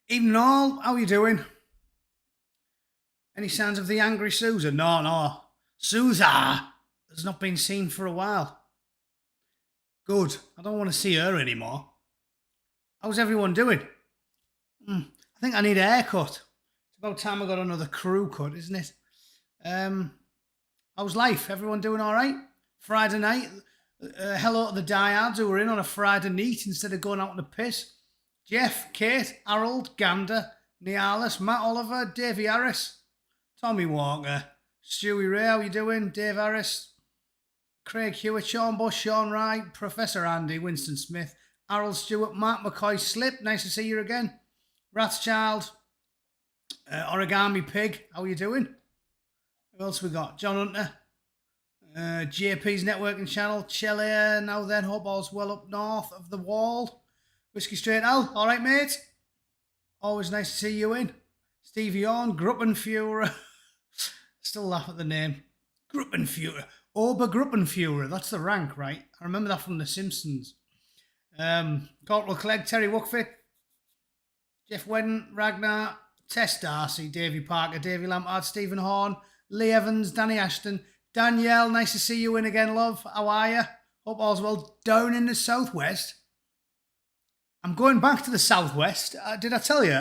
Evening all, how you doing? Any signs of the angry Susan? No. Susa has not been seen for a while. Good. I don't want to see her anymore. How's everyone doing? I think I need a haircut. It's about time I got another crew cut, isn't it? Um, how's life? Everyone doing all right? Friday night. Hello to the diehards who were in on a Friday night instead of going out on the piss. Jeff, Kate, Harold, Gander, Nialis, Matt Oliver, Davey Harris, Tommy Walker, Stewie Ray, how you doing? Dave Harris, Craig Hewitt, Sean Bush, Sean Wright, Professor Andy, Winston Smith, Harold Stewart, Mark McCoy, Slip, nice to see you again. Rathchild, Origami Pig, how you doing? Who else we got? John Hunter, JP's networking channel, Chile, now then, hope all's well up north of the wall. Whiskey Straight Al, all right, mate? Always nice to see you in. Stevie On, Gruppenführer. Still laugh at the name. Gruppenführer. Obergruppenführer. That's the rank, right? I remember that from The Simpsons. Corporal Clegg, Terry Wuckfit, Jeff Wedden, Ragnar, Tess Darcy, Davey Parker, Davey Lampard, Stephen Horn, Lee Evans, Danny Ashton, Danielle, nice to see you in again, love. How are you? Hope all's well down in the southwest. I'm going back to the southwest. Did I tell you?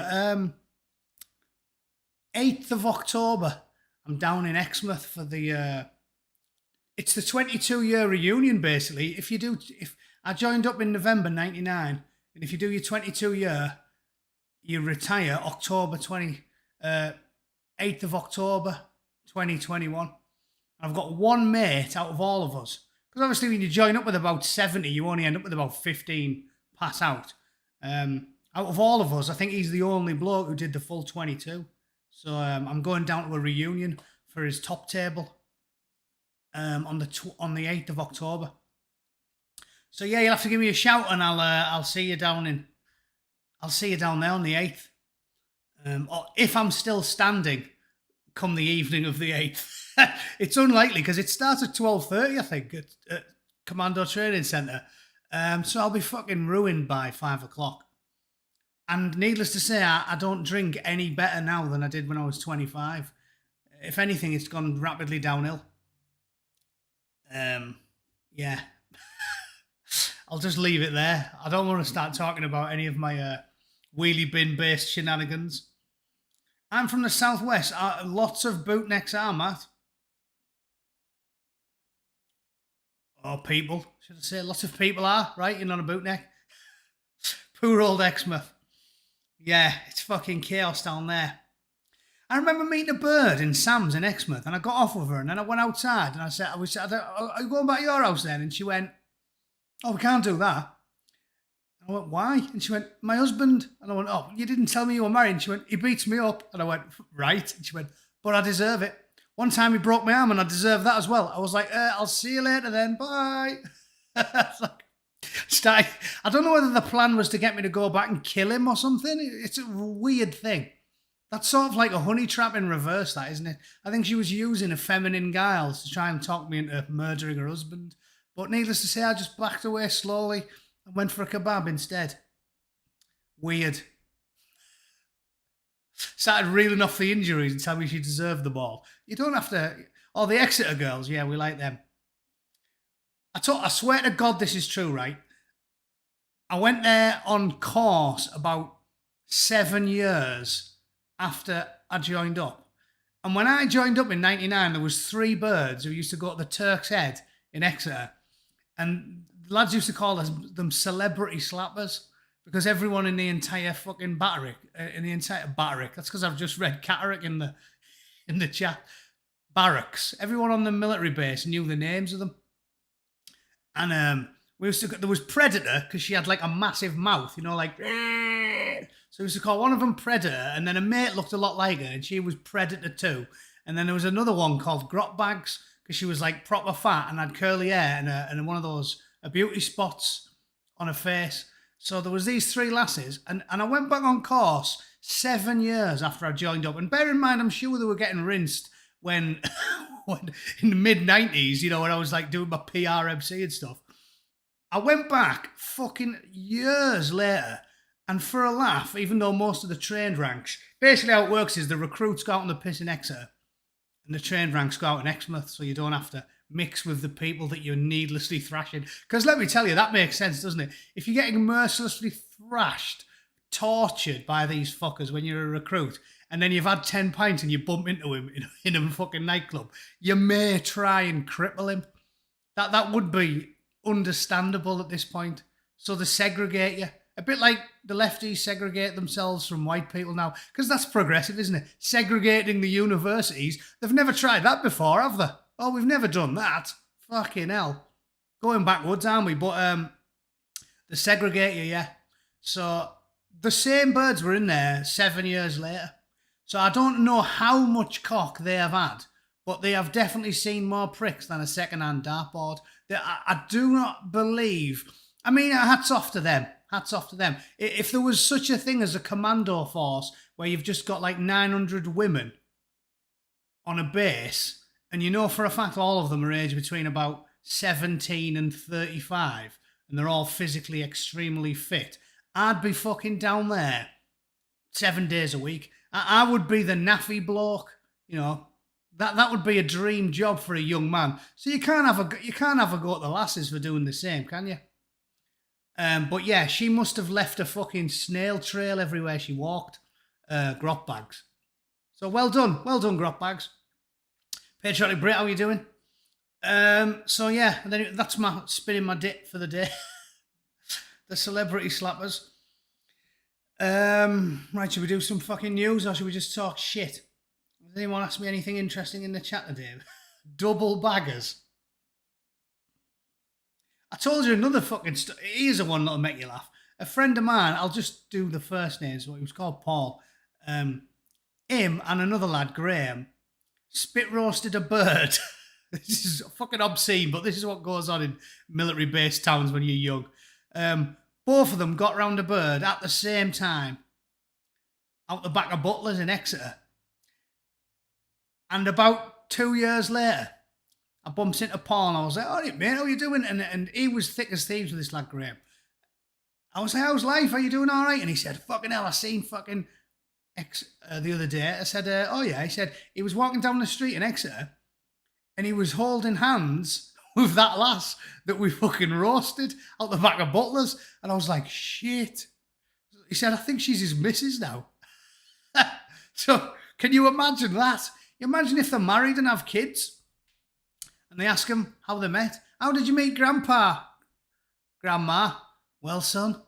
8th of October, I'm down in Exmouth for the. It's the 22-year reunion, basically. If I joined up in November '99, and if you do your 22-year, you retire October 8th of October 2021. I've got one mate out of all of us, because obviously when you join up with about 70, you only end up with about 15 pass out. Out of all of us, I think he's the only bloke who did the full 22. So I'm going down to a reunion for his top table on the 8th of October. So yeah, you'll have to give me a shout, and I'll see you down there on the 8th. Or if I'm still standing, come the evening of the 8th. It's unlikely because it starts at 12:30, I think, at Commando Training Centre. So I'll be fucking ruined by 5 o'clock. And needless to say, I don't drink any better now than I did when I was 25. If anything, it's gone rapidly downhill. Yeah. I'll just leave it there. I don't want to start talking about any of my wheelie bin-based shenanigans. I'm from the southwest. Lots of bootnecks are, Matt. Or people, should I say. Lots of people are, right? You're not a bootneck. Poor old Exmouth. Yeah, it's fucking chaos down there. I remember meeting a bird in Sam's in Exmouth, and I got off with her, and then I went outside, and I said, are you going back to your house then? And she went, oh, we can't do that. And I went, why? And she went, my husband. And I went, oh, you didn't tell me you were married. And she went, he beats me up. And I went, right. And she went, but I deserve it. One time he broke my arm, and I deserve that as well. I was like, I'll see you later then. Bye. I don't know whether the plan was to get me to go back and kill him or something. It's a weird thing. That's sort of like a honey trap in reverse, that, isn't it? I think she was using a feminine guile to try and talk me into murdering her husband. But needless to say, I just backed away slowly and went for a kebab instead. Weird. Started reeling off the injuries and telling me she deserved them all. You don't have to... Oh, the Exeter girls, yeah, we like them. I swear to God this is true, right? I went there on course about 7 years after I joined up. And when I joined up in '99, there was 3 birds who used to go to the Turk's Head in Exeter. And the lads used to call them celebrity slappers because everyone in the entire fucking battery, that's because I've just read catterick in the chat, barracks. Everyone on the military base knew the names of them. And there was Predator because she had like a massive mouth, like. So we used to call one of them Predator, and then a mate looked a lot like her, and she was Predator too. And then there was another one called Grot Bags because she was like proper fat and had curly hair and one of those beauty spots on her face. So there was these 3 lasses, and I went back on course 7 years after I joined up. And bear in mind, I'm sure they were getting rinsed when in the mid-90s, when I was like doing my PRMC and stuff. I went back fucking years later, And for a laugh, even though most of the trained ranks, basically how it works is the recruits go out on the piss in Exeter and the trained ranks go out in Exmouth, so you don't have to mix with the people that you're needlessly thrashing. Because let me tell you, that makes sense, doesn't it? If you're getting mercilessly thrashed, tortured by these fuckers when you're a recruit, and then you've had 10 pints and you bump into him in a fucking nightclub, you may try and cripple him. That would be understandable at this point. So they segregate you. A bit like the lefties segregate themselves from white people now. Because that's progressive, isn't it? Segregating the universities. They've never tried that before, have they? Oh, we've never done that. Fucking hell. Going backwards, aren't we? But they segregate you, yeah. So the same birds were in there 7 years later. So I don't know how much cock they have had, but they have definitely seen more pricks than a second-hand dartboard. I do not believe... I mean, hats off to them. Hats off to them. If there was such a thing as a commando force where you've just got like 900 women on a base, and you know for a fact all of them are aged between about 17 and 35, and they're all physically extremely fit, I'd be fucking down there 7 days a week. I would be the naffy bloke, you know. That would be a dream job for a young man. So you can't have a go at the lasses for doing the same, can you? But yeah, she must have left a fucking snail trail everywhere she walked. Grot bags. So well done, grot bags. Patriotic Brit, how are you doing? So yeah, and then that's my spinning my dip for the day. The celebrity slappers. Right, should we do some fucking news or should we just talk shit? Does anyone ask me anything interesting in the chat today? Double baggers. I told you another fucking here's a one that'll make you laugh. A friend of mine, I'll just do the first names, what he was called Paul. Him and another lad, Graham, spit roasted a bird. This is fucking obscene, but this is what goes on in military base towns when you're young. Both of them got round a bird at the same time out the back of Butlers in Exeter. And about 2 years later, I bumped into Paul and I was like, all right, mate, how are you doing? And he was thick as thieves with this lad, Graham. I was like, how's life? Are you doing all right? And he said, fucking hell, I seen fucking the other day. I said, oh yeah. He said, he was walking down the street in Exeter and he was holding hands with that lass that we fucking roasted out the back of Butlers. And I was like, shit. He said, I think she's his missus now. So can you imagine that? Imagine if they're married and have kids and they ask him how they met. How did you meet Grandpa? Grandma? Well, son.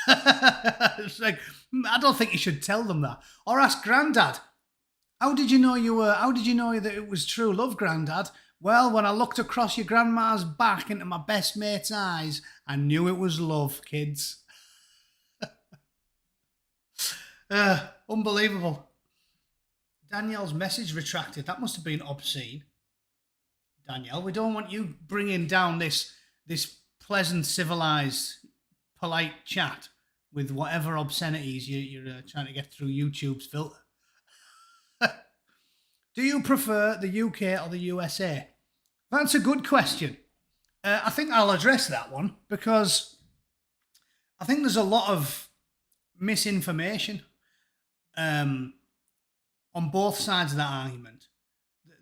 It's like, I don't think you should tell them that. Or ask Grandad. How did you know that it was true love, Grandad? Well, when I looked across your grandma's back into my best mate's eyes, I knew it was love, kids. Unbelievable. Danielle's message retracted. That must have been obscene. Danielle, we don't want you bringing down this pleasant, civilised, polite chat with whatever obscenities you're trying to get through YouTube's filter. Do you prefer the UK or the USA? That's a good question. I think I'll address that one because I think there's a lot of misinformation on both sides of that argument.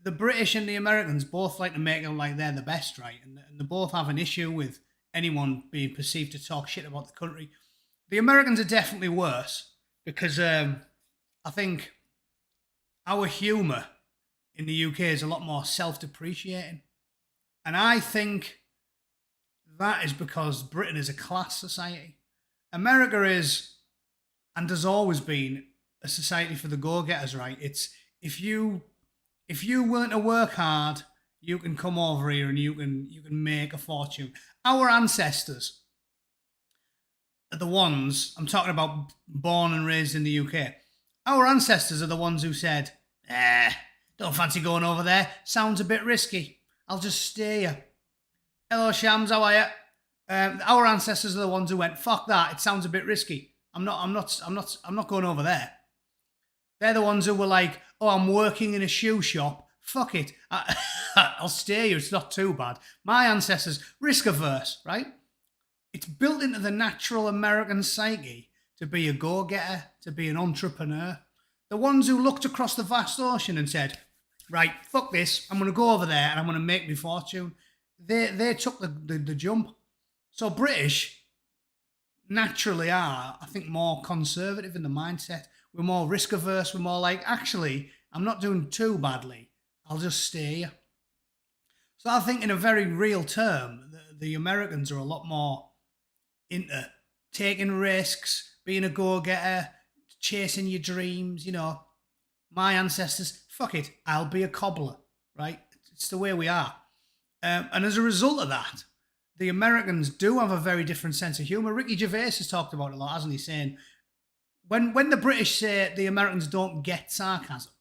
The British and the Americans both like to make it like they're the best, right? And they both have an issue with anyone being perceived to talk shit about the country. The Americans are definitely worse because I think our humour in the UK is a lot more self-depreciating. And I think that is because Britain is a class society. America is, and has always been, a society for the go-getters, right? It's if you willing to work hard, you can come over here and you can make a fortune. Our ancestors are the ones, I'm talking about born and raised in the UK. Our ancestors are the ones who said, don't fancy going over there. Sounds a bit risky. I'll just stay here. Hello, Shams, how are you? Our ancestors are the ones who went, fuck that, it sounds a bit risky. I'm not going over there. They're the ones who were like, oh, I'm working in a shoe shop. Fuck it. I'll stay here. It's not too bad. My ancestors, risk averse, right? It's built into the natural American psyche to be a go-getter, to be an entrepreneur. The ones who looked across the vast ocean and said, right, fuck this, I'm going to go over there and I'm going to make my fortune. They took the jump. So British naturally are, I think, more conservative in the mindset. We're more risk averse. We're more like, actually, I'm not doing too badly. I'll just stay here. So I think in a very real term, the Americans are a lot more into taking risks, being a go-getter, chasing your dreams. You know, my ancestors, fuck it, I'll be a cobbler, right? It's the way we are. And as a result of that, the Americans do have a very different sense of humour. Ricky Gervais has talked about it a lot, hasn't he? Saying, when the British say the Americans don't get sarcasm,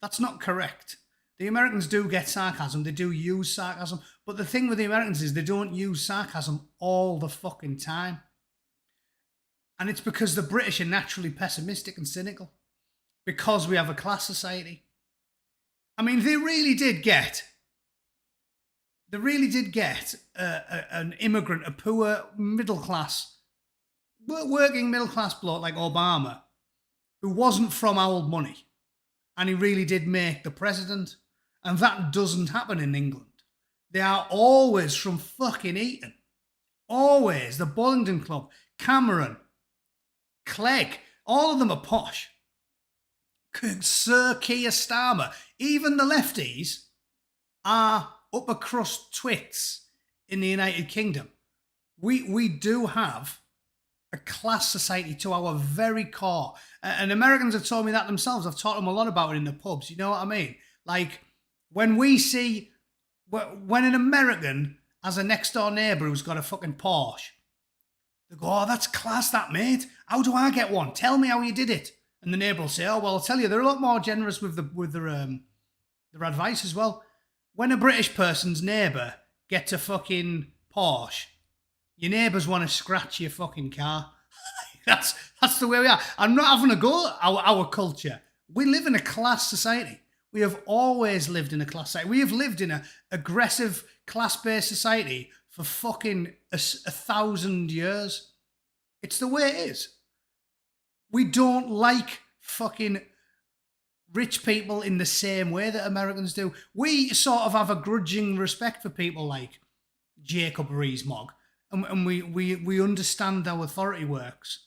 that's not correct. The Americans do get sarcasm. They do use sarcasm. But the thing with the Americans is they don't use sarcasm all the fucking time. And it's because the British are naturally pessimistic and cynical. Because we have a class society. I mean, they really did get an immigrant, a poor middle class, working middle class bloke like Obama, who wasn't from old money. And he really did make the president. And that doesn't happen in England. They are always from fucking Eton. Always. The Bollington Club, Cameron, Clegg, all of them are posh. Sir Keir Starmer, even the lefties are upper crust twits in the United Kingdom. We do have a class society to our very core. And Americans have told me that themselves. I've taught them a lot about it in the pubs. You know what I mean? Like, when an American has a next door neighbour who's got a fucking Porsche, they go, oh, that's class, that, mate. How do I get one? Tell me how you did it. And the neighbour will say, oh, well, I'll tell you, they're a lot more generous with their advice as well. When a British person's neighbour gets a fucking Porsche, your neighbours want to scratch your fucking car. That's the way we are. I'm not having a go at our culture. We live in a class society. We have always lived in a class society. We have lived in an aggressive class-based society for fucking 1,000 years. It's the way it is. We don't like fucking rich people in the same way that Americans do. We sort of have a grudging respect for people like Jacob Rees-Mogg, and we understand how authority works.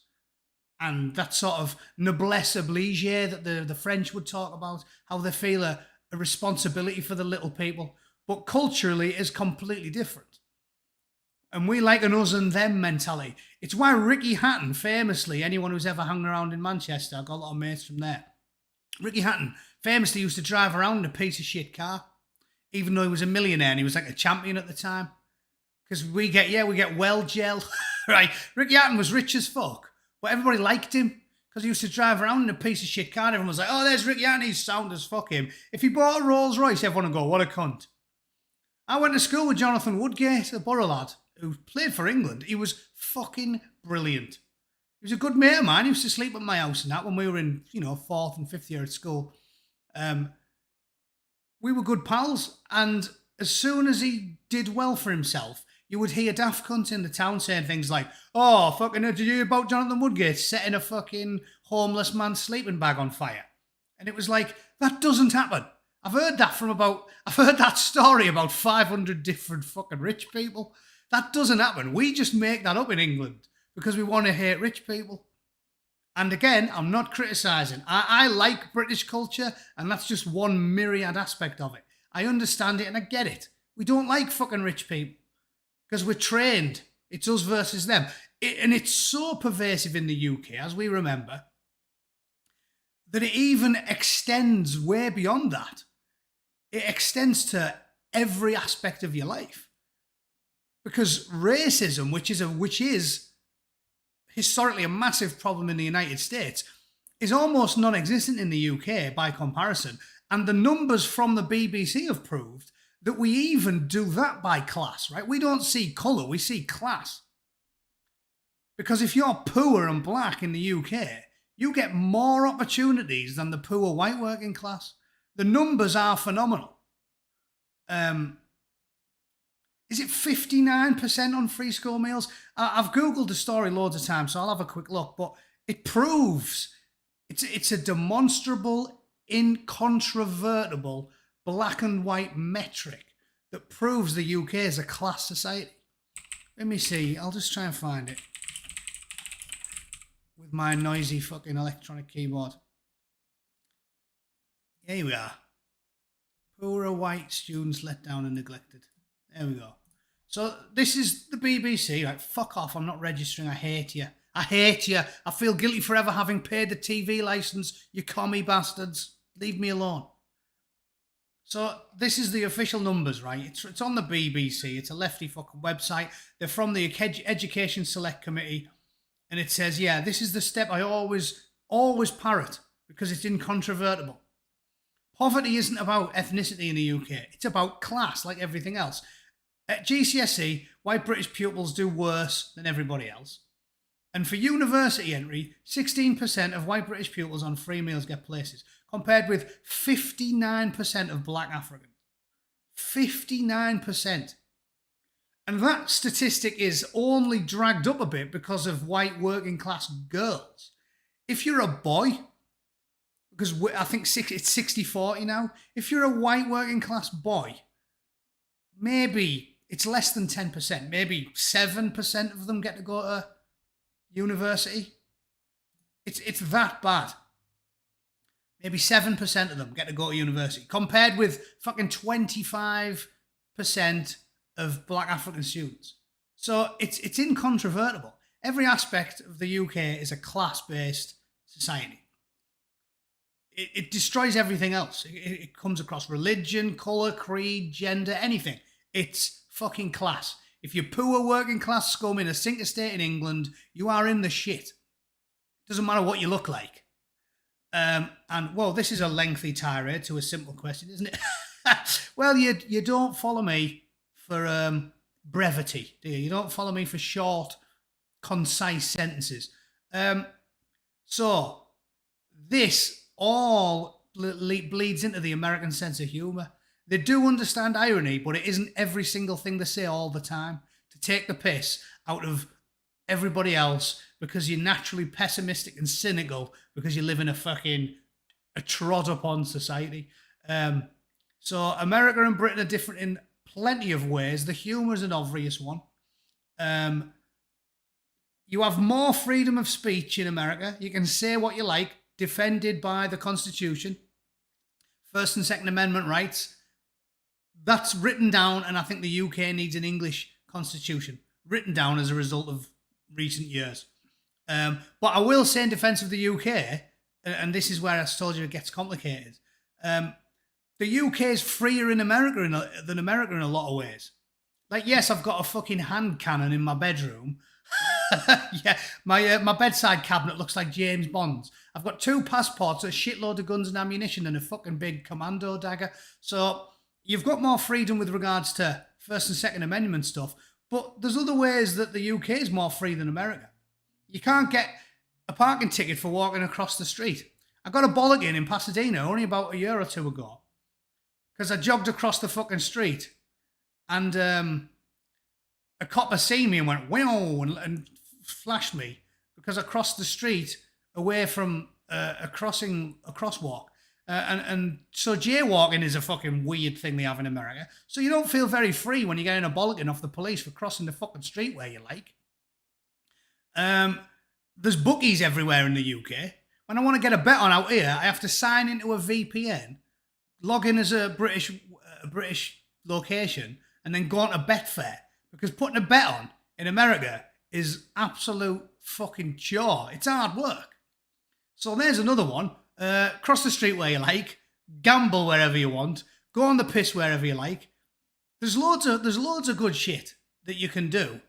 And that sort of noblesse oblige that the French would talk about, how they feel a responsibility for the little people. But culturally, it is completely different. And we like an us and them mentality. It's why Ricky Hatton, famously, anyone who's ever hung around in Manchester, I've got a lot of mates from there. Ricky Hatton famously used to drive around in a piece of shit car, even though he was a millionaire and he was like a champion at the time. Because we get well gel, right? Ricky Hatton was rich as fuck. But everybody liked him because he used to drive around in a piece of shit car. Everyone was like, oh, there's Ricky Hatton, he's sound as fuck him. If he bought a Rolls Royce, everyone would go, what a cunt. I went to school with Jonathan Woodgate, a Borough lad, who played for England. He was fucking brilliant. He was a good mate of mine. He used to sleep at my house and that when we were in, 4th and 5th year at school. We were good pals. And as soon as he did well for himself, you would hear daft cunts in the town saying things like, oh, fucking, did you hear about Jonathan Woodgate setting a fucking homeless man's sleeping bag on fire? And it was like, that doesn't happen. I've heard that story about 500 different fucking rich people. That doesn't happen. We just make that up in England because we want to hate rich people. And again, I'm not criticising. I like British culture, and that's just one myriad aspect of it. I understand it and I get it. We don't like fucking rich people. Because we're trained. It's us versus them. And it's so pervasive in the UK, as we remember, that it even extends way beyond that. It extends to every aspect of your life. Because racism, which is historically a massive problem in the United States, is almost non-existent in the UK by comparison. And the numbers from the BBC have proved that we even do that by class, right? We don't see colour, we see class. Because if you're poor and black in the UK, you get more opportunities than the poor white working class. The numbers are phenomenal. Is it 59% on free school meals? I've Googled the story loads of times, so I'll have a quick look. But It proves it's a demonstrable, incontrovertible, black and white metric that proves the UK is a class society. Let me see. I'll just try and find it with my noisy fucking electronic keyboard. Here we are. Poorer white students let down and neglected. There we go. So this is the BBC. Right, fuck off. I'm not registering. I hate you. I hate you. I feel guilty forever having paid the TV licence, you commie bastards. Leave me alone. So this is the official numbers, right? It's on the BBC. It's a lefty fucking website. They're from the Education Select Committee. And it says, yeah, this is the step I always parrot because it's incontrovertible. Poverty isn't about ethnicity in the UK. It's about class, like everything else. At GCSE, white British pupils do worse than everybody else. And for university entry, 16% of white British pupils on free meals get places, compared with 59% of black Africans. 59%. And that statistic is only dragged up a bit because of white working class girls. If you're a boy, because I think it's 60-40 now, if you're a white working class boy, maybe it's less than 10%. Maybe 7% of them get to go to university. It's that bad. Maybe 7% of them get to go to university, compared with fucking 25% of black African students. So it's incontrovertible. Every aspect of the UK is a class-based society. It destroys everything else. It comes across religion, colour, creed, gender, anything. It's fucking class. If you're poor working class scum in a sink estate in England, you are in the shit. Doesn't matter what you look like. And, well, this is a lengthy tirade to a simple question, isn't it? Well, you don't follow me for brevity, do you? You don't follow me for short, concise sentences. So, this all bleeds into the American sense of humour. They do understand irony, but it isn't every single thing they say all the time. To take the piss out of everybody else because you're naturally pessimistic and cynical because you live in a trod upon society. So America and Britain are different in plenty of ways. The humour is an obvious one. You have more freedom of speech in America. You can say what you like, defended by the Constitution. First and Second Amendment rights. That's written down, and I think the UK needs an English constitution, written down as a result of recent years. But I will say in defence of the UK, and this is where I told you it gets complicated, the UK is freer in America than America in a lot of ways. Like, yes, I've got a fucking hand cannon in my bedroom. Yeah, my bedside cabinet looks like James Bond's. I've got 2 passports, a shitload of guns and ammunition, and a fucking big commando dagger. So you've got more freedom with regards to First and Second Amendment stuff, but there's other ways that the UK is more free than America. You can't get a parking ticket for walking across the street. I got a bollocking in Pasadena only about a year or 2 ago because I jogged across the fucking street and a copper seen me and went, wow, and flashed me because I crossed the street away from a crosswalk. And so jaywalking is a fucking weird thing they have in America. So you don't feel very free when you're getting a bollocking off the police for crossing the fucking street where you like. There's bookies everywhere in the UK. When I want to get a bet on out here, I have to sign into a VPN, log in as a British location, and then go on to Betfair. Because putting a bet on in America is absolute fucking chore. It's hard work. So there's another one. Cross the street where you like, gamble wherever you want, go on the piss wherever you like. There's loads of good shit that you can do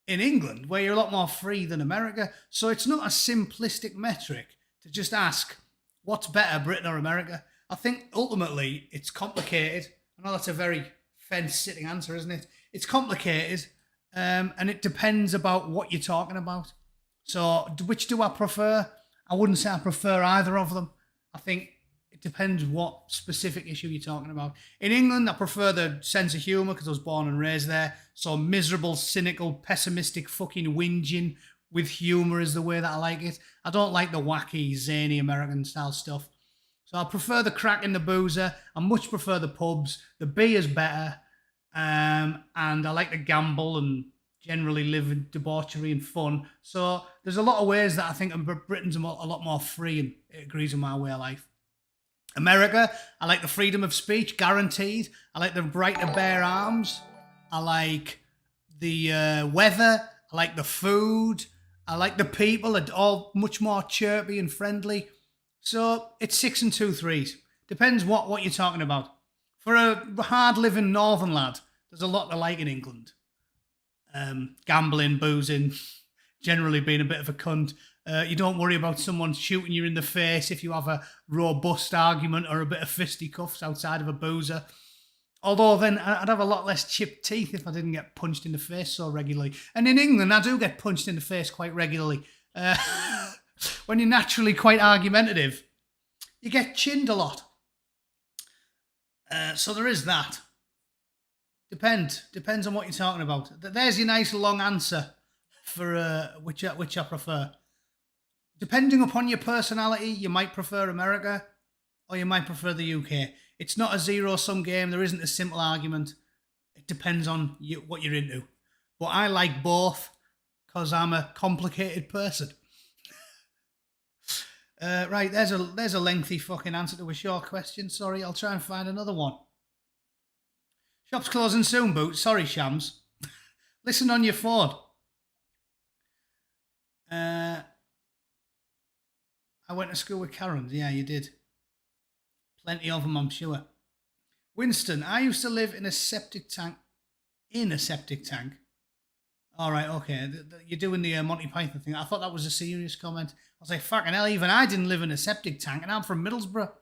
in England where you're a lot more free than America. So it's not a simplistic metric to just ask what's better, Britain or America. I think ultimately it's complicated. I know that's a very fence-sitting answer, isn't it? It's complicated, and it depends about what you're talking about. So which do I prefer? I wouldn't say I prefer either of them. I think it depends what specific issue you're talking about. In England, I prefer the sense of humour because I was born and raised there. So miserable, cynical, pessimistic fucking whinging with humour is the way that I like it. I don't like the wacky, zany American style stuff. So I prefer the crack in the boozer. I much prefer the pubs. The beer's better. And I like to gamble and generally live in debauchery and fun. So there's a lot of ways that I think Britain's a lot more free and it agrees with my way of life. America, I like the freedom of speech, guaranteed. I like the right to bear arms. I like the weather. I like the food. I like the people. They're all much more chirpy and friendly. So it's 6 and 2 threes. Depends what you're talking about. For a hard-living northern lad, there's a lot to like in England. Gambling, boozing, generally being a bit of a cunt. You don't worry about someone shooting you in the face if you have a robust argument or a bit of fisticuffs outside of a boozer. Although then I'd have a lot less chipped teeth if I didn't get punched in the face so regularly. And in England, I do get punched in the face quite regularly. When you're naturally quite argumentative, you get chinned a lot. So there is that. Depends on what you're talking about. There's your nice long answer for which I prefer. Depending upon your personality, you might prefer America or you might prefer the UK. It's not a zero-sum game. There isn't a simple argument. It depends on what you're into. But I like both because I'm a complicated person. Right, there's a lengthy fucking answer to a short question. Sorry, I'll try and find another one. Shop's closing soon, Boot. Sorry, Shams. Listen on your phone. I went to school with Karens. Yeah, you did. Plenty of them, I'm sure. Winston, I used to live in a septic tank. In a septic tank? All right, okay. You're doing the Monty Python thing. I thought that was a serious comment. I was like, fucking hell, even I didn't live in a septic tank, and I'm from Middlesbrough.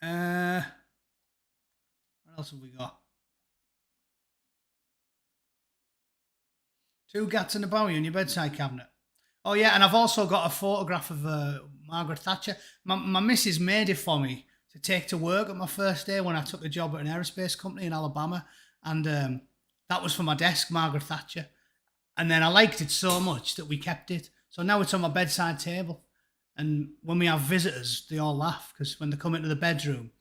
What else have we got? 2 gats in a bowie in your bedside cabinet. Oh, yeah, and I've also got a photograph of Margaret Thatcher. My missus made it for me to take to work at my first day when I took a job at an aerospace company in Alabama. And that was for my desk, Margaret Thatcher. And then I liked it so much that we kept it. So now it's on my bedside table. And when we have visitors, they all laugh because when they come into the bedroom,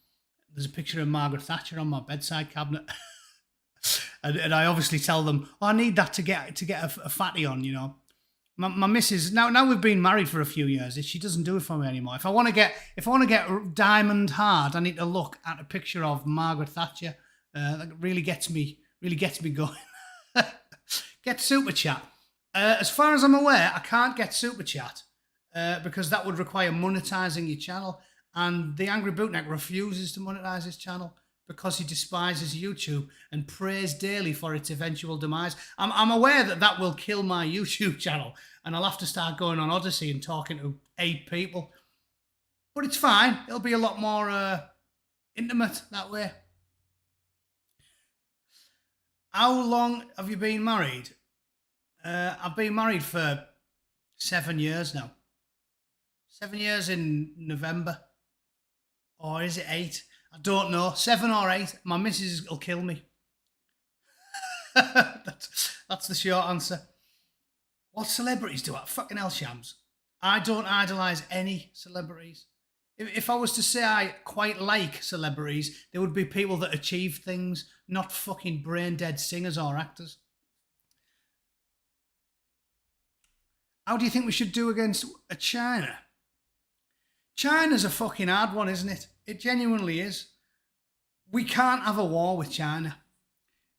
there's a picture of Margaret Thatcher on my bedside cabinet. and I obviously tell them, oh, I need that to get a fatty on, you know. My missus, now we've been married for a few years, she doesn't do it for me anymore. If I want to get diamond hard, I need to look at a picture of Margaret Thatcher. That really gets me going. Get Super Chat. As far as I'm aware, I can't get Super Chat because that would require monetizing your channel, and the Angry Bootneck refuses to monetize his channel because he despises YouTube and prays daily for its eventual demise. I'm aware that will kill my YouTube channel, and I'll have to start going on Odyssey and talking to 8 people. But it's fine. It'll be a lot more intimate that way. How long have you been married? I've been married for 7 years now. 7 years in November. Or is it 8? I don't know. 7 or 8. My missus will kill me. That's the short answer. What celebrities do I? Fucking hell, Shams. I don't idolise any celebrities. If I was to say I quite like celebrities, they would be people that achieve things, not fucking brain-dead singers or actors. How do you think we should do against China? China's a fucking hard one, isn't it? It genuinely is. We can't have a war with China.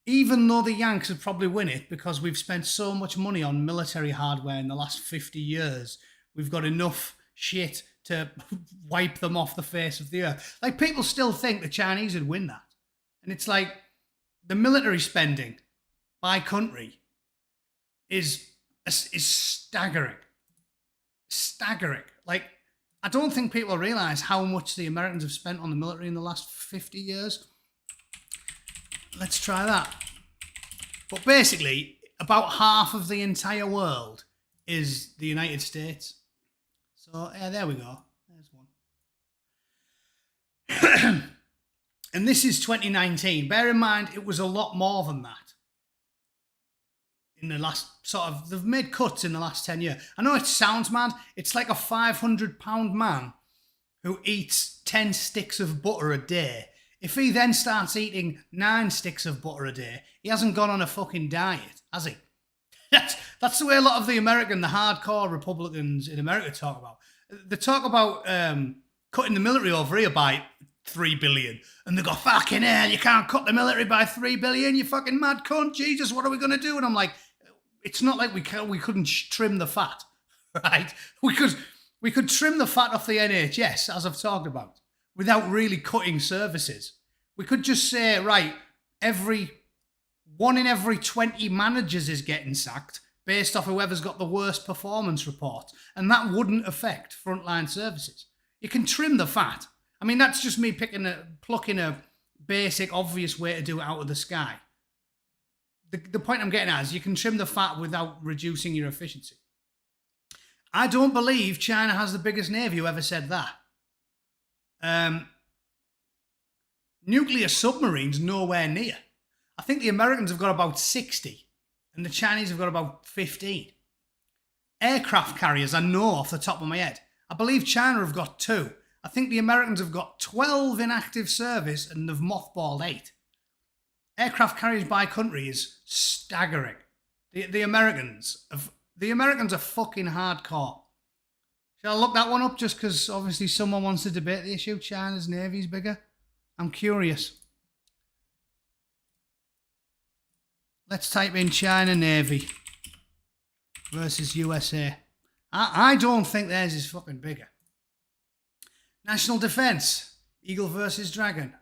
Even though the Yanks would probably win it because we've spent so much money on military hardware in the last 50 years. We've got enough shit to wipe them off the face of the earth. Like, people still think the Chinese would win that. And it's like, the military spending by country is staggering. Staggering. Like, I don't think people realise how much the Americans have spent on the military in the last 50 years. Let's try that. But basically, about half of the entire world is the United States. So, yeah, there we go. There's one. And this is 2019. Bear in mind, it was a lot more than that in the last they've made cuts in the last 10 years. I know it sounds mad. It's like a 500-pound man who eats 10 sticks of butter a day. If he then starts eating 9 sticks of butter a day, he hasn't gone on a fucking diet, has he? That's the way a lot of the hardcore Republicans in America talk about. They talk about cutting the military over here by 3 billion. And they go, fucking hell, you can't cut the military by 3 billion, you fucking mad cunt. Jesus, what are we going to do? And I'm like, it's not like we couldn't trim the fat, right? We could trim the fat off the NHS, as I've talked about, without really cutting services. We could just say, right, 1 in every 20 managers is getting sacked based off whoever's got the worst performance report. And that wouldn't affect frontline services. You can trim the fat. I mean, that's just me plucking a basic, obvious way to do it out of the sky. The point I'm getting at is you can trim the fat without reducing your efficiency. I don't believe China has the biggest navy. Whoever said that? Nuclear submarines, nowhere near. I think the Americans have got about 60 and the Chinese have got about 15. Aircraft carriers, I know off the top of my head. I believe China have got 2. I think the Americans have got 12 in active service and they've mothballed 8. Aircraft carriers by country is staggering. The Americans are fucking hardcore. Shall I look that one up just because obviously someone wants to debate the issue? China's navy's bigger. I'm curious. Let's type in China Navy versus USA. I don't think theirs is fucking bigger. National Defense, Eagle versus Dragon.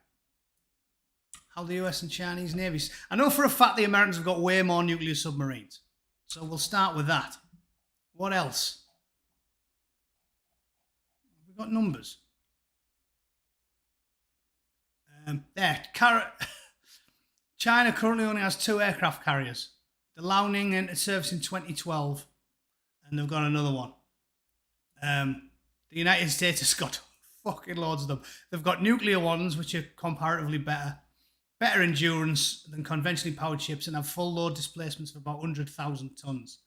How the US and Chinese navies. I know for a fact the Americans have got way more nuclear submarines. So we'll start with that. What else? We've got numbers. China currently only has 2 aircraft carriers. The Liaoning entered service in 2012, and they've got another one. The United States has got fucking loads of them. They've got nuclear ones, which are comparatively better endurance than conventionally powered ships, and have full load displacements of about 100,000 tons.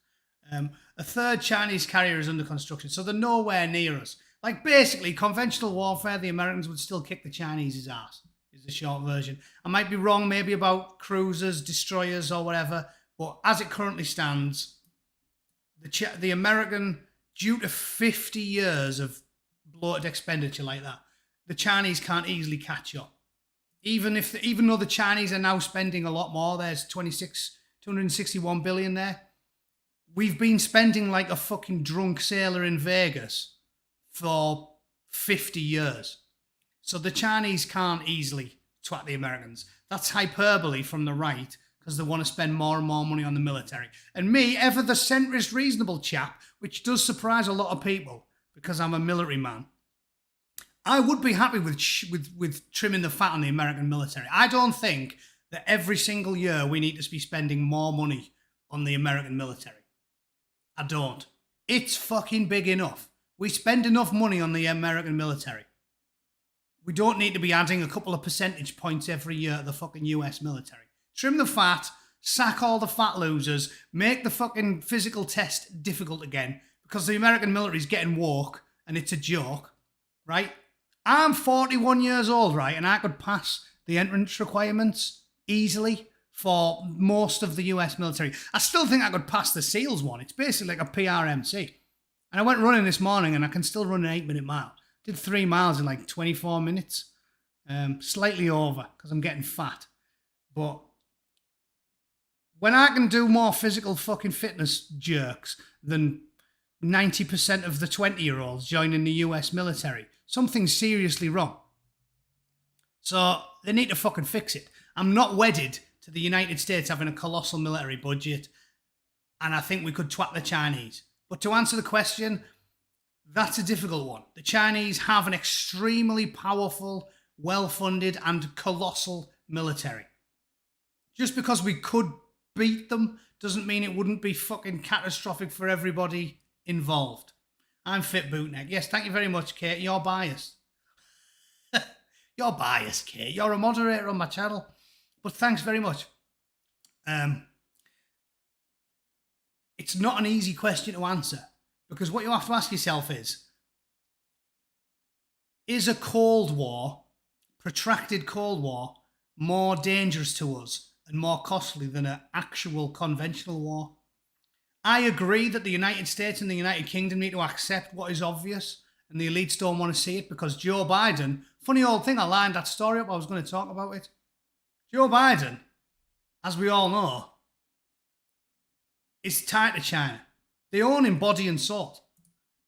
A third Chinese carrier is under construction, so they're nowhere near us. Like, basically, conventional warfare, the Americans would still kick the Chinese's ass, is the short version. I might be wrong maybe about cruisers, destroyers, or whatever, but as it currently stands, the American, due to 50 years of bloated expenditure like that, the Chinese can't easily catch up. Even though the Chinese are now spending a lot more, there's 261 billion there. We've been spending like a fucking drunk sailor in Vegas for 50 years. So the Chinese can't easily twat the Americans. That's hyperbole from the right because they want to spend more and more money on the military. And me, ever the centrist, reasonable chap, which does surprise a lot of people because I'm a military man, I would be happy with trimming the fat on the American military. I don't think that every single year we need to be spending more money on the American military. I don't. It's fucking big enough. We spend enough money on the American military. We don't need to be adding a couple of percentage points every year to the fucking US military. Trim the fat, sack all the fat losers, make the fucking physical test difficult again because the American military is getting woke and it's a joke, right? I'm 41 years old, right, and I could pass the entrance requirements easily for most of the US military. I still think I could pass the SEALs one. It's basically like a PRMC. And I went running this morning and I can still run an 8-minute mile. Did 3 miles in like 24 minutes. Slightly over because I'm getting fat. But when I can do more physical fucking fitness jerks than 90% of the 20-year-olds joining the US military, something's seriously wrong. So they need to fucking fix it. I'm not wedded to the United States having a colossal military budget, and I think we could twat the Chinese. But to answer the question, that's a difficult one. The Chinese have an extremely powerful, well-funded, and colossal military. Just because we could beat them doesn't mean it wouldn't be fucking catastrophic for everybody involved. I'm Fit Bootneck. Yes, thank you very much, Kate. You're biased. You're biased, Kate. You're a moderator on my channel. But thanks very much. it's not an easy question to answer, because what you have to ask yourself is a Cold War, protracted Cold War, more dangerous to us and more costly than an actual conventional war? I agree that the United States and the United Kingdom need to accept what is obvious, and the elites don't want to see it, because Joe Biden, funny old thing, I lined that story up, I was going to talk about it. Joe Biden, as we all know, is tied to China. They own him body and soul.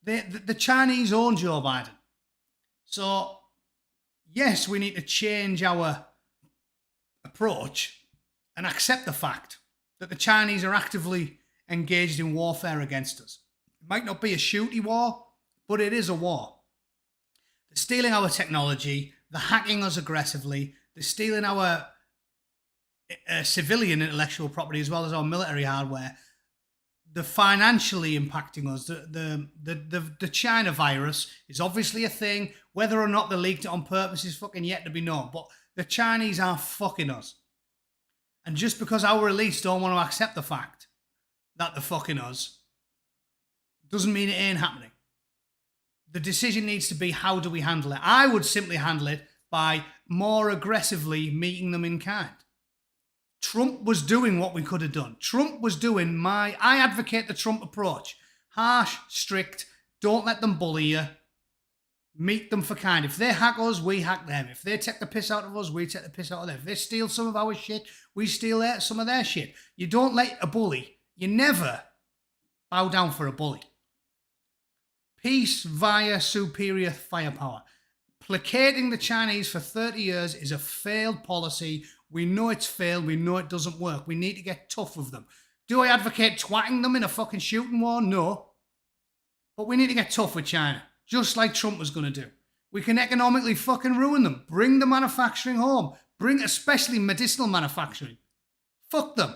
The Chinese own Joe Biden. So, yes, we need to change our approach and accept the fact that the Chinese are actively engaged in warfare against us. It might not be a shooty war, but it is a war. They're stealing our technology, they're hacking us aggressively, they're stealing our civilian intellectual property as well as our military hardware. They're financially impacting us. The China virus is obviously a thing. Whether or not they leaked it on purpose is fucking yet to be known. But the Chinese are fucking us. And just because our elites don't want to accept the fact that they're fucking us, doesn't mean it ain't happening. The decision needs to be, how do we handle it? I would simply handle it by more aggressively meeting them in kind. Trump was doing what we could have done. Trump was doing I advocate the Trump approach. Harsh, strict, don't let them bully you. Meet them for kind. If they hack us, we hack them. If they take the piss out of us, we take the piss out of them. If they steal some of our shit, we steal some of their shit. You don't let a bully, you never bow down for a bully. Peace via superior firepower. Placating the Chinese for 30 years is a failed policy. We know it's failed. We know it doesn't work. We need to get tough with them. Do I advocate twatting them in a fucking shooting war? No. But we need to get tough with China, just like Trump was going to do. We can economically fucking ruin them. Bring the manufacturing home. Bring especially medicinal manufacturing. Fuck them.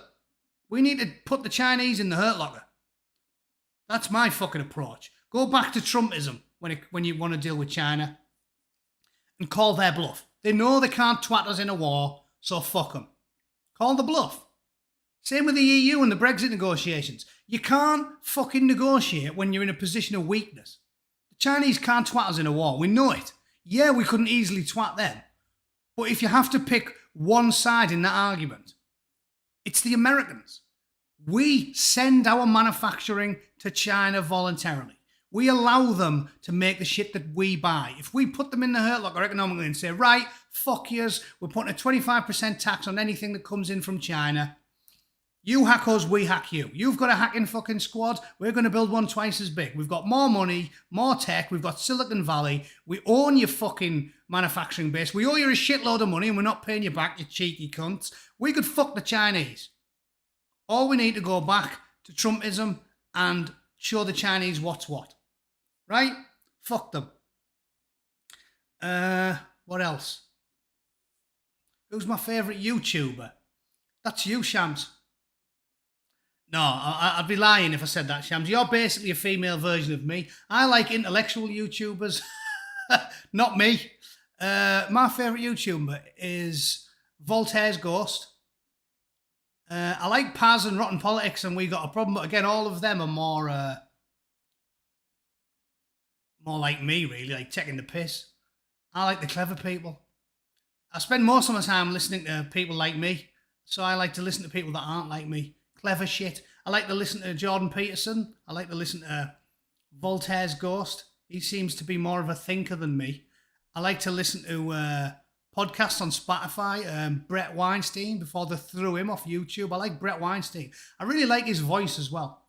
We need to put the Chinese in the hurt locker. That's my fucking approach. Go back to Trumpism when you want to deal with China and call their bluff. They know they can't twat us in a war, so fuck them. Call the bluff. Same with the EU and the Brexit negotiations. You can't fucking negotiate when you're in a position of weakness. The Chinese can't twat us in a war. We know it. Yeah, we couldn't easily twat them. But if you have to pick one side in that argument, it's the Americans. We send our manufacturing to China voluntarily. We allow them to make the shit that we buy. If we put them in the hurt locker economically and say, right, fuck yous, we're putting a 25% tax on anything that comes in from China. You hack us, we hack you. You've got a hacking fucking squad. We're going to build one twice as big. We've got more money, more tech. We've got Silicon Valley. We own your fucking manufacturing base. We owe you a shitload of money and we're not paying you back, you cheeky cunts. We could fuck the Chinese. Or we need to go back to Trumpism and show the Chinese what's what. Right? Fuck them. What else? Who's my favourite YouTuber? That's you, Shams. No, I'd be lying if I said that, Shams. You're basically a female version of me. I like intellectual YouTubers. Not me. My favourite YouTuber is Voltaire's Ghost. I like Paz and Rotten Politics and We Got a Problem, but again, all of them are more like me, really, like taking the piss. I like the clever people. I spend most of my time listening to people like me, so I like to listen to people that aren't like me. Clever shit. I like to listen to Jordan Peterson. I like to listen to Voltaire's Ghost. He seems to be more of a thinker than me. I like to listen to podcasts on Spotify. Brett Weinstein, before they threw him off YouTube. I like Brett Weinstein. I really like his voice as well.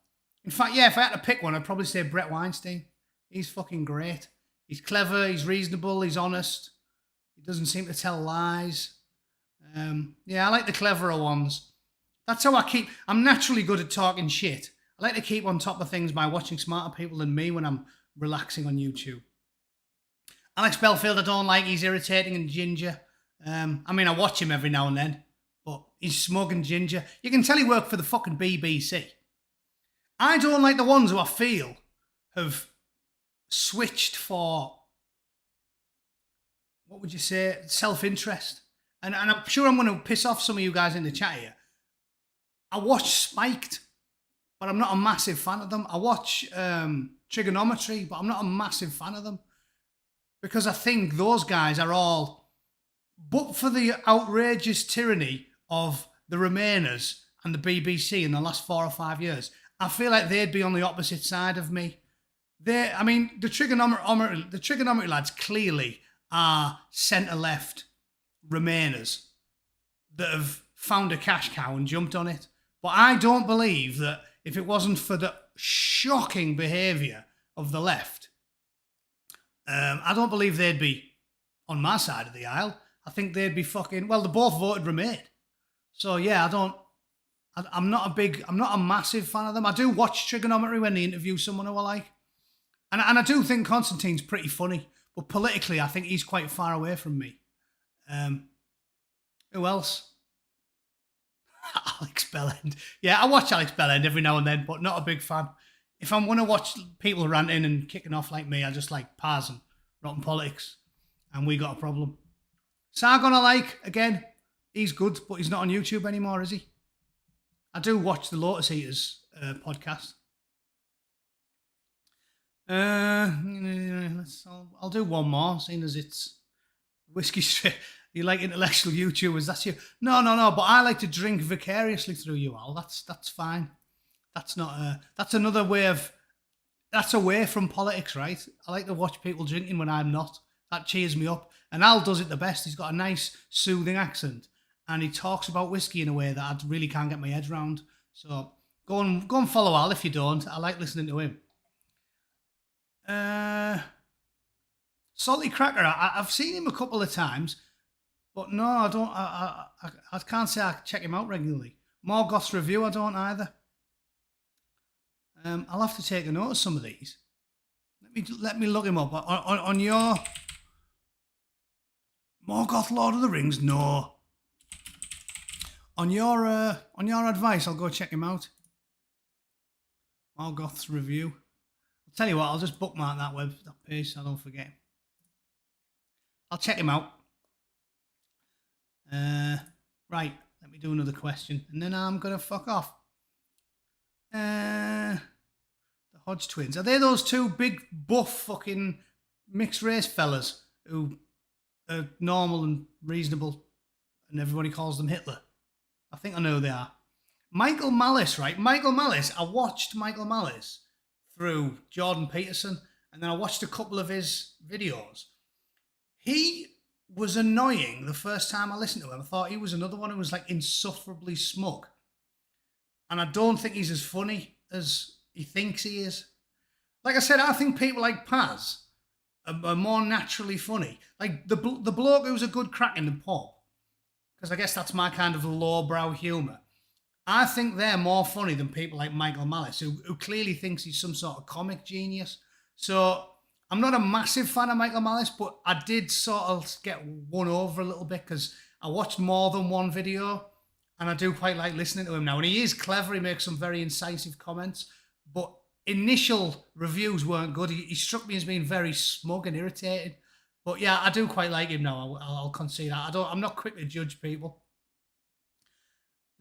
In fact, yeah, if I had to pick one, I'd probably say Brett Weinstein. He's fucking great. He's clever, he's reasonable, he's honest. He doesn't seem to tell lies. Yeah, I like the cleverer ones. That's how I'm naturally good at talking shit. I like to keep on top of things by watching smarter people than me when I'm relaxing on YouTube. Alex Belfield, I don't like. He's irritating and ginger. I mean, I watch him every now and then, but he's smug and ginger. You can tell he worked for the fucking BBC. I don't like the ones who I feel have switched for, what would you say, self-interest. And I'm sure I'm going to piss off some of you guys in the chat here. I watched Spiked. but I'm not a massive fan of them. I watch Trigonometry, but I'm not a massive fan of them because I think those guys are all, but for the outrageous tyranny of the Remainers and the BBC in the last 4 or 5 years, I feel like they'd be on the opposite side of me. The trigonometry lads clearly are centre-left Remainers that have found a cash cow and jumped on it. But I don't believe that if it wasn't for the shocking behaviour of the left, I don't believe they'd be on my side of the aisle. I think they'd be fucking, well, they both voted Remain. So yeah, I'm not a massive fan of them. I do watch Trigonometry when they interview someone who I like. And I do think Constantine's pretty funny, but politically I think he's quite far away from me. Who else? Alex Bellend. Yeah, I watch Alex Bellend every now and then, but not a big fan. If I'm going to watch people ranting and kicking off like me, I just like Paz and Rotten Politics, and we got a problem. Sargon I like, again, he's good, but he's not on YouTube anymore, is he? I do watch the Lotus Eaters podcast. I'll do one more, seeing as it's Whiskey Straight. You like intellectual YouTubers, that's you. No, but I like to drink vicariously through you all. That's fine. That's not that's another way of, that's away from politics, right? I like to watch people drinking when I'm not. That cheers me up. And Al does it the best. He's got a nice, soothing accent, and he talks about whiskey in a way that I really can't get my head around. So go and follow Al if you don't. I like listening to him. Salty Cracker, I've seen him a couple of times, but no, I don't. I can't say I check him out regularly. Morgoth's Review, I don't either. I'll have to take a note of some of these. Let me look him up on your Morgoth Lord of the Rings. No. On your advice, I'll go check him out. Morgoth's Review. I'll tell you what, I'll just bookmark that page so I don't forget. I'll check him out. Right, let me do another question, and then I'm gonna fuck off. The Hodge twins, are they those two big buff fucking mixed race fellas who are normal and reasonable, and everybody calls them Hitler? I think I know who they are. Michael Malice, right? Michael Malice. I watched Michael Malice through Jordan Peterson, and then I watched a couple of his videos. He was annoying the first time I listened to him. I thought he was another one who was like insufferably smug. And I don't think he's as funny as he thinks he is. Like I said, I think people like Paz are more naturally funny. Like the bloke who's a good crack in the pub, because I guess that's my kind of lowbrow humour. I think they're more funny than people like Michael Malice, who clearly thinks he's some sort of comic genius. So I'm not a massive fan of Michael Malice, but I did sort of get won over a little bit because I watched more than one video, and I do quite like listening to him now. And he is clever. He makes some very incisive comments, but initial reviews weren't good. He struck me as being very smug and irritated. But yeah, I do quite like him now. I'll concede that. I'm not quick to judge people.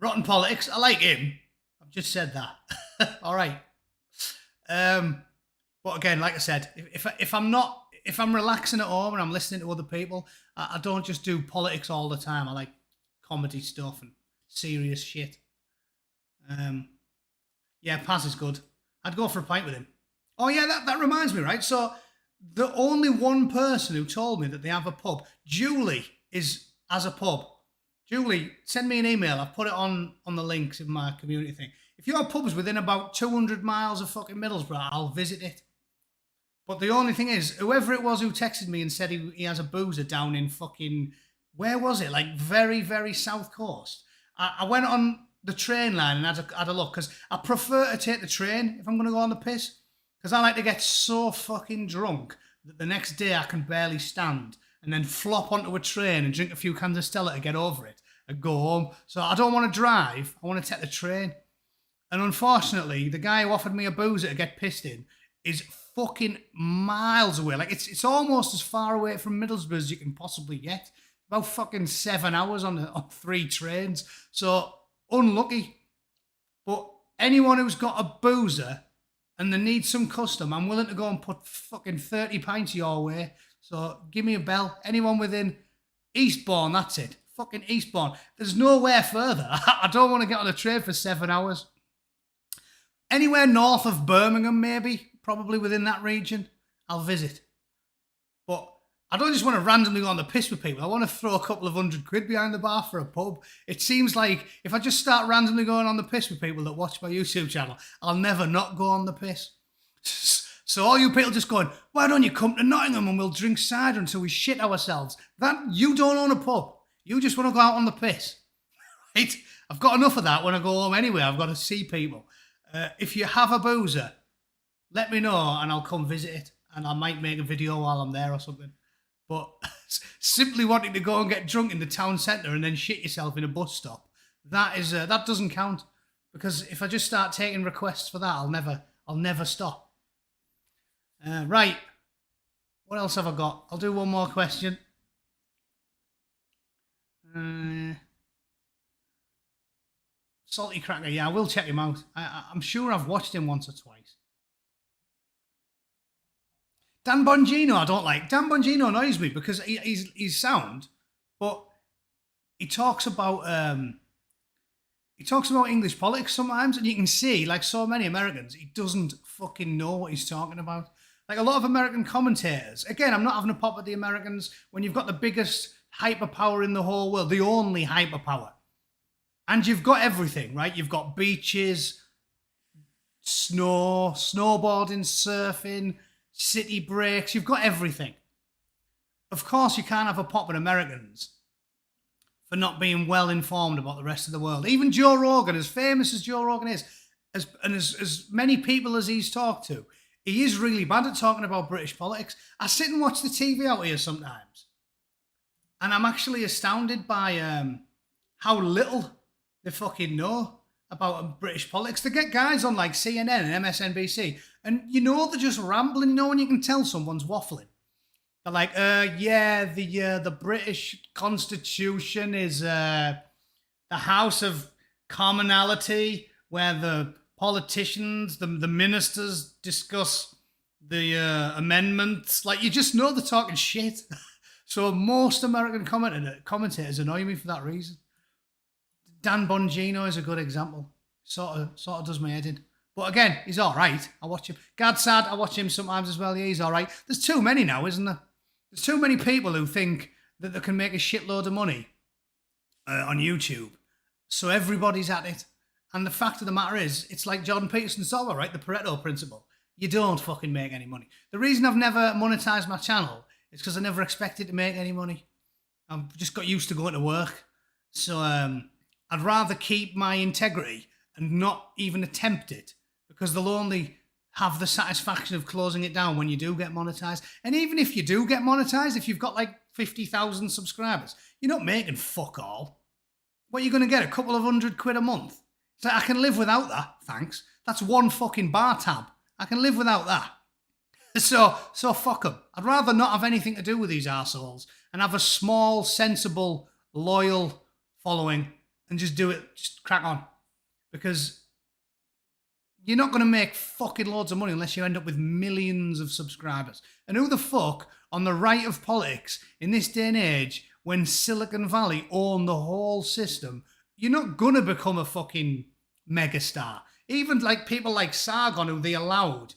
Rotten Politics, I like him. I've just said that. All right. But again, like I said, if I'm relaxing at home and I'm listening to other people, I don't just do politics all the time. I like comedy stuff and serious shit. Yeah, Paz is good. I'd go for a pint with him. Oh yeah, that reminds me, right? So the only one person who told me that they have a pub, Julie, has a pub. Julie, send me an email. I've put it on the links in my community thing. If your pub's within about 200 miles of fucking Middlesbrough, I'll visit it. But the only thing is, whoever it was who texted me and said he has a boozer down in fucking, where was it? Like very, very south coast. I went on the train line and had a look, because I prefer to take the train if I'm going to go on the piss, because I like to get so fucking drunk that the next day I can barely stand, and then flop onto a train and drink a few cans of Stella to get over it and go home. So I don't want to drive. I want to take the train. And unfortunately, the guy who offered me a boozer to get pissed in is fucking miles away. Like it's almost as far away from Middlesbrough as you can possibly get. About fucking 7 hours on 3 trains. So unlucky. But anyone who's got a boozer and they need some custom, I'm willing to go and put fucking 30 pints your way. So give me a bell. Anyone within Eastbourne, that's it. Fucking Eastbourne. There's nowhere further. I don't want to get on a train for 7 hours. Anywhere north of Birmingham, maybe, probably within that region, I'll visit. But I don't just want to randomly go on the piss with people. I want to throw a couple of £100 behind the bar for a pub. It seems like if I just start randomly going on the piss with people that watch my YouTube channel, I'll never not go on the piss. So all you people just going, why don't you come to Nottingham and we'll drink cider until we shit ourselves? That you don't own a pub. You just want to go out on the piss. Right? I've got enough of that when I go home anyway. I've got to see people. If you have a boozer, let me know and I'll come visit it. And I might make a video while I'm there or something. But simply wanting to go and get drunk in the town centre and then shit yourself in a bus stop, that doesn't count. Because if I just start taking requests for that, I'll never stop. Right. What else have I got? I'll do one more question. Salty Cracker, yeah, I will check him out. I'm sure I've watched him once or twice. Dan Bongino, I don't like. Dan Bongino annoys me because he's sound, but he talks about English politics sometimes, and you can see, like so many Americans, he doesn't fucking know what he's talking about. Like a lot of American commentators. Again, I'm not having a pop at the Americans. When you've got the biggest hyperpower in the whole world, the only hyperpower, and you've got everything, right? You've got beaches, snow, snowboarding, surfing, city breaks. You've got everything. Of course, you can't have a pop at Americans for not being well informed about the rest of the world. Even Joe Rogan, as famous as Joe Rogan is, as many people as he's talked to, he is really bad at talking about British politics. I sit and watch the TV out here sometimes, and I'm actually astounded by how little they fucking know about British politics. They get guys on like CNN and MSNBC, and they're just rambling. When you can tell someone's waffling. They're like, the British Constitution is the House of Commonalty, where the politicians, the ministers discuss the amendments. Like, you just know they're talking shit. So most American commentators annoy me for that reason. Dan Bongino is a good example. Sort of does my head in. But again, he's all right. I watch him. Gadsad, I watch him sometimes as well. Yeah, he's all right. There's too many now, isn't there? There's too many people who think that they can make a shitload of money on YouTube. So everybody's at it. And the fact of the matter is, it's like Jordan Peterson's all right, the Pareto principle. You don't fucking make any money. The reason I've never monetized my channel is because I never expected to make any money. I've just got used to going to work. So I'd rather keep my integrity and not even attempt it, because they'll only have the satisfaction of closing it down when you do get monetized. And even if you do get monetized, if you've got like 50,000 subscribers, you're not making fuck all. What are you going to get? A couple of £100 a month? So I can live without that, thanks. That's one fucking bar tab. I can live without that. So fuck them. I'd rather not have anything to do with these arseholes and have a small, sensible, loyal following and just do it, just crack on. Because you're not going to make fucking loads of money unless you end up with millions of subscribers. And who the fuck on the right of politics in this day and age, when Silicon Valley own the whole system, you're not going to become a fucking megastar. Even like people like Sargon, who they allowed.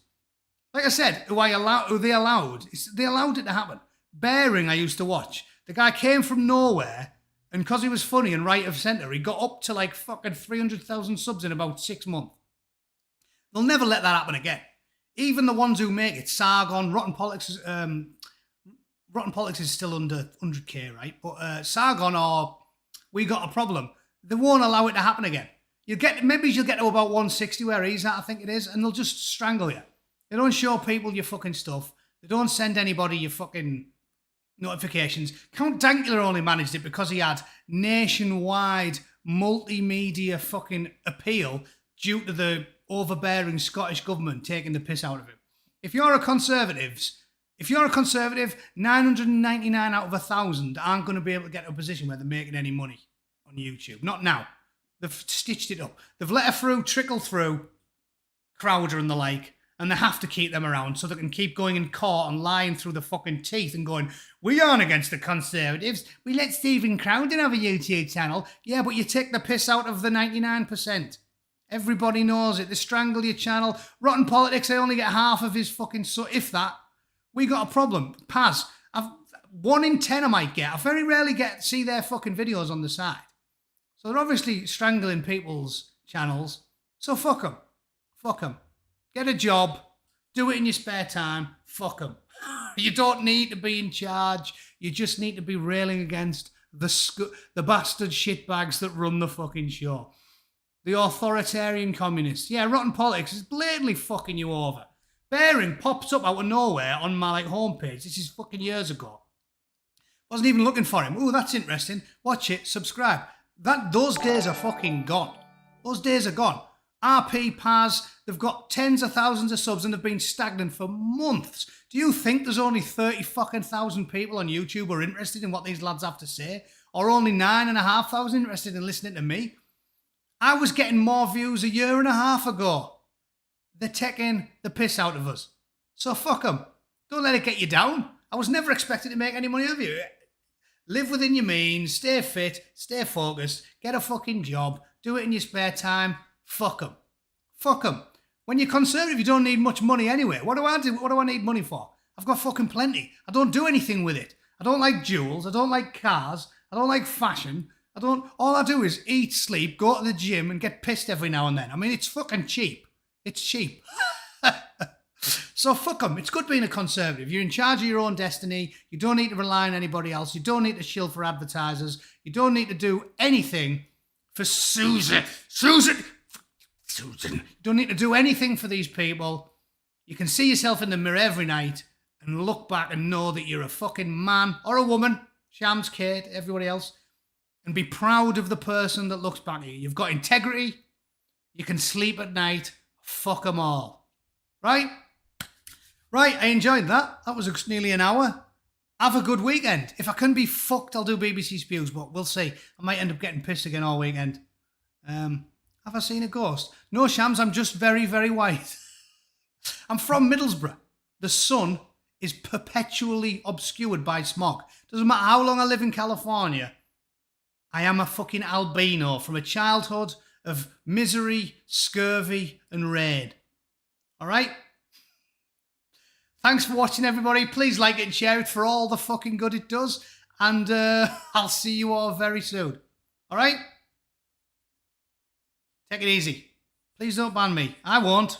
Like I said, they allowed it to happen. Bearing, I used to watch. The guy came from nowhere, and because he was funny and right of centre, he got up to like fucking 300,000 subs in about 6 months. They'll never let that happen again. Even the ones who make it, Sargon, Rotten Politics is still under 100k, right? But Sargon or We Got a Problem, they won't allow it to happen again. You'll get to about 160 where he's at, I think it is, and they'll just strangle you. They don't show people your fucking stuff. They don't send anybody your fucking notifications. Count Dankula only managed it because he had nationwide multimedia fucking appeal due to the overbearing Scottish government taking the piss out of him. If you're a conservative, 999 out of 1,000 aren't going to be able to get to a position where they're making any money on YouTube. Not now. They've stitched it up. They've let her through, trickle through, Crowder and the like, and they have to keep them around so they can keep going in court and lying through the fucking teeth and going, we aren't against the Conservatives. We let Stephen Crowder have a YouTube channel. Yeah, but you take the piss out of the 99%. Everybody knows it. They strangle your channel. Rotten Politics, I only get half of his fucking... So if that, we got a problem. Paz, 1 in 10 I might get. I very rarely see their fucking videos on the side. So they're obviously strangling people's channels. So fuck them. Fuck them. Get a job. Do it in your spare time. Fuck them. You don't need to be in charge. You just need to be railing against the bastard shitbags that run the fucking show. The authoritarian communists. Yeah, Rotten Politics is blatantly fucking you over. Bearing pops up out of nowhere on my homepage. This is fucking years ago. Wasn't even looking for him. Ooh, that's interesting. Watch it. Subscribe. Those days are fucking gone. Those days are gone. RP, Paz, they've got tens of thousands of subs and they've been stagnant for months. Do you think there's only 30 fucking thousand people on YouTube who are interested in what these lads have to say? Or only 9,500 interested in listening to me? I was getting more views a year and a half ago. They're taking the piss out of us. So fuck them. Don't let it get you down. I was never expected to make any money of you. Live within your means, stay fit, stay focused, get a fucking job, do it in your spare time. Fuck them. Fuck them. When you're Conservative, you don't need much money anyway. What do I do? What do I need money for? I've got fucking plenty. I don't do anything with it. I don't like jewels. I don't like cars. I don't like fashion. All I do is eat, sleep, go to the gym and get pissed every now and then. I mean, it's fucking cheap. It's cheap. So fuck them. It's good being a Conservative. You're in charge of your own destiny. You don't need to rely on anybody else. You don't need to shill for advertisers. You don't need to do anything for Susan. You don't need to do anything for these people. You can see yourself in the mirror every night and look back and know that you're a fucking man or a woman, Shams, Kate, everybody else, and be proud of the person that looks back at you. You've got integrity. You can sleep at night. Fuck them all. Right? Right, I enjoyed that. That was nearly an hour. Have a good weekend. If I can be fucked, I'll do BBC Spews, but we'll see. I might end up getting pissed again all weekend. Have I seen a ghost? No, Shams, I'm just very, very white. I'm from Middlesbrough. The sun is perpetually obscured by smog. Doesn't matter how long I live in California. I am a fucking albino from a childhood of misery, scurvy, and rain. All right? Thanks for watching, everybody. Please like it and share it for all the fucking good it does. And I'll see you all very soon. All right? Take it easy. Please don't ban me. I won't.